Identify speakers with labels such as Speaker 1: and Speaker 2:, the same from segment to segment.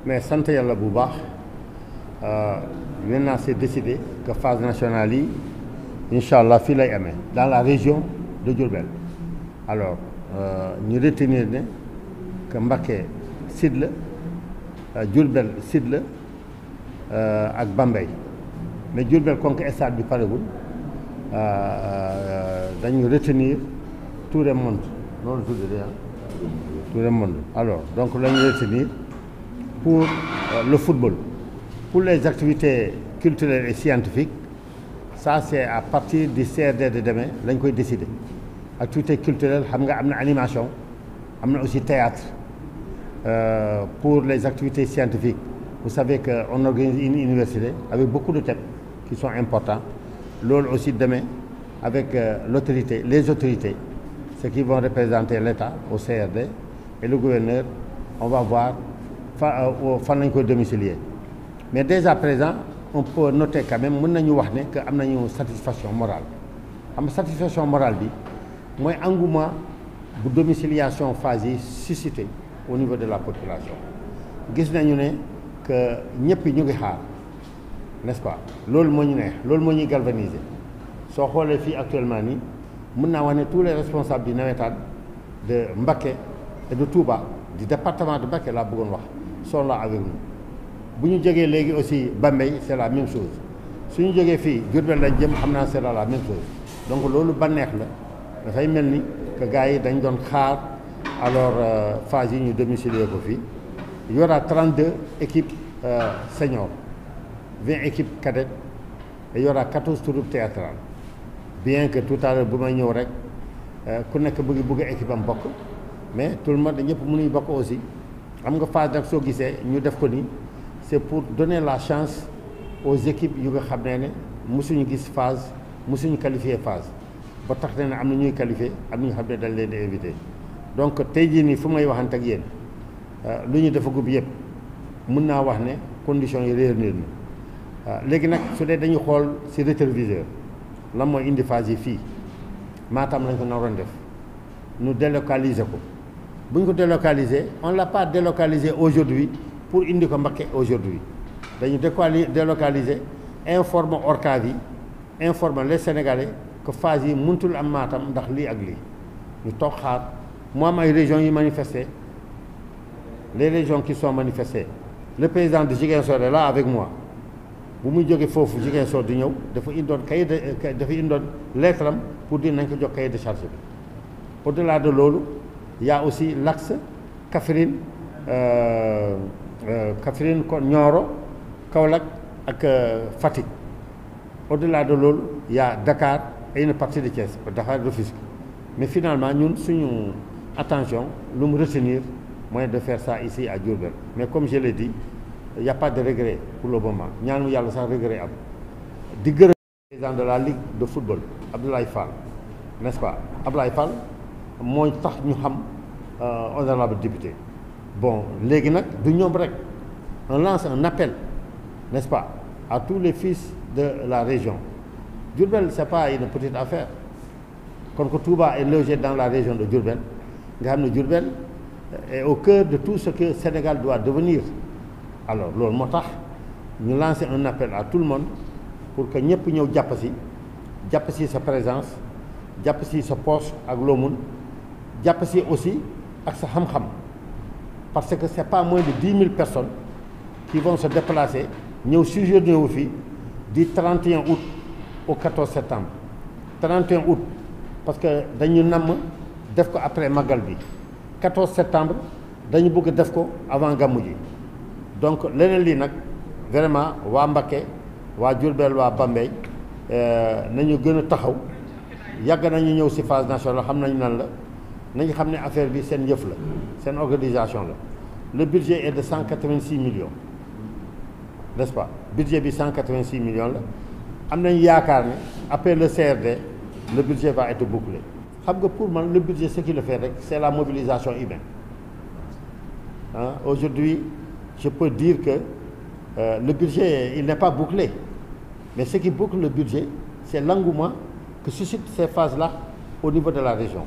Speaker 1: mais sant yàlla bu baax maintenant c'est décidé que phase nationale yi incha allah fii lay amee dans la région de Diourbel. Alors ñu retenir ne que Mbacké sud la Diourbel sud la ak Bambey mais Diourbel comme que stade bi paregul dañu retenir Touré Monde noonu tuddee Touré Monde. Alors donc la ñu retenir pour le football. Pour les activités culturelles et scientifiques, ça c'est à partir du CRD de demain lañ koy décider. Activité culturelle xam nga am na animation am na aussi théâtre. Pour les activités scientifiques, vous savez qu'on organise une université avec beaucoup de thèmes qui sont importants. Loolu aussi demain avec l'autorité, les autorités, ceux qui vont représenter l'État au CRD et le gouverneur, on va voir fan lañ koy domicilier. Mais dès à présent on peut noter quand même mën nañu wax ne que am nañu satisfaction morale am satisfaction morale bi mooy engouement bu domiciliation phase yi suscité au niveau de la population. Gis nañu ne que ñëpp ñu ngi xaar, n'est-ce pas? Loolu moo ñu neex, loolu moo ñuy galvaniser. Soo xoolee fii actuellement nii mën naa wax ne tous les responsables du navétane de Mbacké et de Touba du département de Mbacké laa bëggoon wax sont là avec nous. Bu ñu jógee léegi aussi Bambey c'est la même chose su ñu jógee fii Diourbel lañ jëm xam naa c'est la même chose. Donc loolu bànneex la dafay mel ni que gars yi dañ doon xaar alors phase yi ñu domicilier ko fii. Il y aura 32 équipes seniors, 20 équipes cadettes et il y aura 14 troupes théâtrales. Bien que tout à l'heure bu may ñëw rek ku nekk bëgg équipe am bokk mais tout le monde ñëpp mënuñ bokk aussi. Xam nga phase nag soo gisee ñu def ko nii c'est pour donner la chance aux équipes yu nga xam ne mësuñu gis phase mësuñu qualifier phase ba tax ne am na ñuy qualifier am na ñu xam ne dañ leen di invité. Donc tey jii nii fu may waxante ak yéen lu ñu dafa gub yëpp mën naa wax ne conditions yi réunir na léegi nag su dee dañuy xool ci rétroviseur lan mooy indi phase yi fii Matam lañ ko naroon def ñu délocaliser ko. Bu ñu ko délocaliser on l'a pas délocalisé aujourd'hui pour indi ko Mbacké aujourd'hui dañu délocaliser informe ORCAV yi informe les Sénégalais que phase yi mëntul am Matam ndax lii ak lii ñu toog xaar mu am ay régions yi manifester les régions qui sont manifestées le président de Ziguinchor est là avec moi bu muy jógee foofu Ziguinchor di ñëw dafa indoon lettre am pour dire nañ ko jox cahier de charge bi. Au-delà de loolu il y a aussi l'axe Kaffrine kon Nioro Kaolack ak Fatick. Au-delà de loolu il y a Dakar et une partie de Thiès Dakar Rufisque. Mais finalement ñun suñu attention lu mu retenir mooy de faire ça ici à Diourbel. Mais comme je l'ai dit il y a pas de regret pour le moment ñaanu yàlla sax regret am. Di gërëm président de la Ligue de football Abdoulaye Fall, n'est-ce pas? Abdoulaye Fall mooy tax ñu xam honorable député. Bon léegi nag du ñoom rek on lance un appel, n'est-ce pas, à tous les fils de la région. Diourbel c'est pas une petite affaire. Kon que Touba est logé dans la région de Diourbel nga xam ne Diourbel est au cœur de tout ce que Sénégal doit devenir. Alors loolu moo tax ñu lancer un appel à tout le monde pour que ñëpp ñëw jàpp ci sa présence jàpp ci sa poche ak loo mun jàpp ci aussi ak sa xam-xam parce que c'est pas moins de 10 000 personnes qui vont se déplacer ñëw séjourner wu fii du 31 août au 14 septembre 31 août parce que dañu namm def ko après Magal bi 14 septembre dañu bëgg def ko avant gàmmu ji. Donc leneen lii nag vraiment waa Mbacké waa Diourbel waa Bambey nañu gën a taxaw yàgg nañu ñëw ci phase nationale xam nañu nan la nañu xam ne affaire bi seen yëf la seen organisation la. Le budget est de 186 millions, n'est-ce pas? Budget bi 186 millions la am nañu yaakaar ne après le CRD le budget va être bouclé. Xam nga pour man le budget ce qui le fait rek c'est la mobilisation humaine. Aujourd'hui je peux dire que le budget il n'est pas bouclé mais ce qui boucle le budget c'est l'engouement que suscitent ces phases-là au niveau de la région.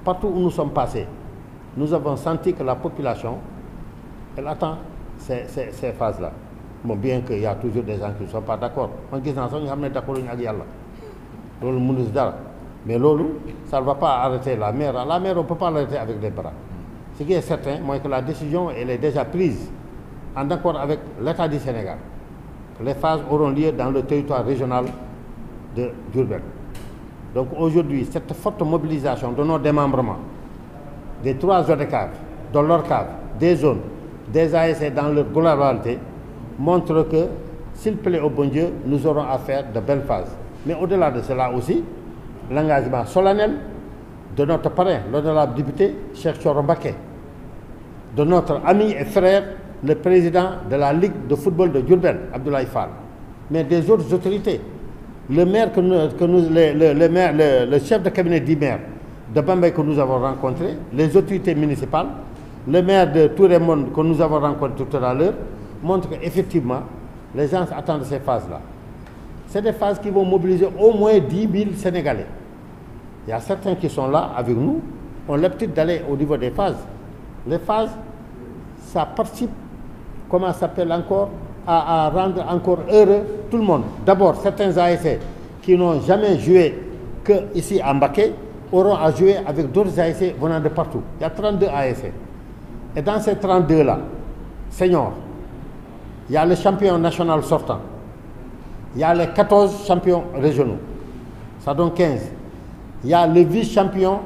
Speaker 1: Partout où nous sommes passés nous avons senti que la population elle attend ces phases-là. Bon, bien qu'il y a toujours des gens qui ne sont pas d'accord. On dit que nous sommes d'accord avec Allah. Mais lolo, ça ne va pas arrêter la mer. La mer, on ne peut pas l'arrêter avec les bras. Ce qui est certain, c'est que la décision elle est déjà prise en accord avec l'État du Sénégal. Les phases auront lieu dans le territoire régional de Diourbel. Donc aujourd'hui, cette forte mobilisation de nos démembrements, des 3 ODCAV, dans leur cave, des zones, des ASC dans leur globalité, montre que, s'il plaît au bon Dieu, nous aurons à faire de belles phases. Mais au-delà de cela aussi, l'engagement solennel de notre parrain, l'honorable député Cheikh Thioro Mbacké, de notre ami et frère, le président de la Ligue de football de Diourbel, Abdoulaye Fall, mais des autres autorités. Le maire le chef de cabinet du maire de Bambey que nous avons rencontré, les autorités municipales, le maire de Touré-Monde que nous avons rencontré tout à l'heure, montrent qu'effectivement, les gens attendent ces phases-là. C'est des phases qui vont mobiliser au moins 10 000 Sénégalais. Il y a certains qui sont là avec nous, ont l'habitude d'aller au niveau des phases. Les phases, ça participe, comment ça s'appelle encore, à rendre encore heureux tout le monde. D'abord, certains ASC qui n'ont jamais joué qu'ici à Mbacké auront à jouer avec d'autres ASC venant de partout. Il y a 32 ASC. Et dans ces 32-là, seniors, il y a le champion national sortant. Il y a les 14 champions régionaux. Ça donne 15. Il y a le vice-champion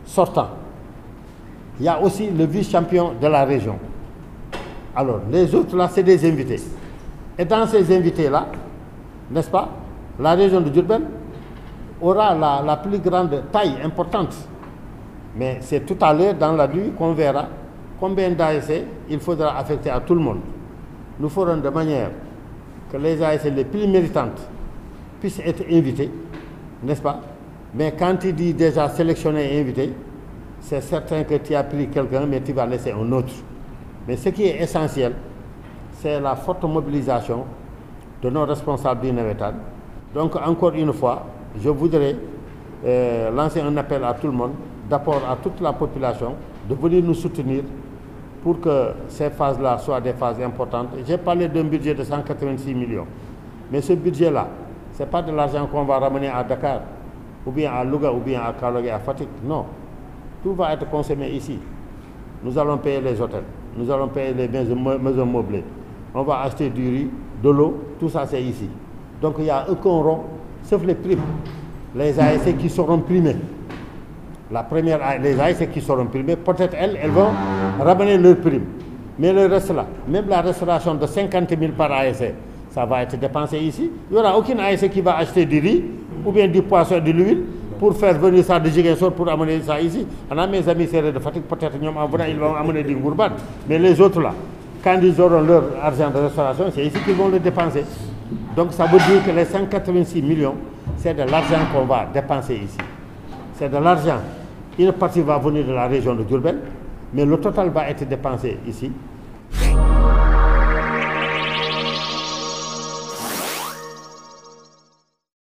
Speaker 1: sortant. Il y a aussi le vice-champion de la région. Alors, les autres là, c'est des invités. Et dans ces invités-là, n'est-ce pas, la région de Diourbel aura la plus grande taille importante. Mais c'est tout à l'heure dans la nuit qu'on verra combien d'ASC il faudra affecter à tout le monde. Nous ferons de manière que les ASC les plus méritantes puissent être invités, n'est-ce pas? Mais quand tu dis déjà sélectionner et inviter, c'est certain que tu as pris quelqu'un, mais tu vas laisser un autre. Mais ce qui est essentiel, c'est la forte mobilisation de nos responsables du Navétane. Donc, encore une fois, je voudrais lancer un appel à tout le monde, d'abord à toute la population, de venir nous soutenir pour que ces phases-là soient des phases importantes. J'ai parlé d'un budget de 186 millions. Mais ce budget-là, ce n'est pas de l'argent qu'on va ramener à Dakar, ou bien à Louga, ou bien à Kaolack et à Fatick. Non. Tout va être consommé ici. Nous allons payer les hôtels, nous allons payer les maisons meublées. On va acheter du riz, de l'eau, tout ça c'est ici. Donc il n'y a aucun rond, sauf les primes. Les ASC qui seront primés. La première, les ASC qui seront primés, peut-être elles vont ramener leurs primes. Mais le reste là, même la restauration de 50 000 par ASC, ça va être dépensé ici. Il n'y aura aucune ASC qui va acheter du riz, ou bien du poisson, de l'huile, pour faire venir ça de Ziguinchor pour amener ça ici. On a mes amis serrés de Fatick, peut-être en venant, ils vont amener du gourban. Mais les autres là, quand ils auront leur argent de restauration, c'est ici qu'ils vont le dépenser. Donc ça veut dire que les 186 millions, c'est de l'argent qu'on va dépenser ici. C'est de l'argent. Une partie va venir de la région de Diourbel, mais le total va être dépensé ici.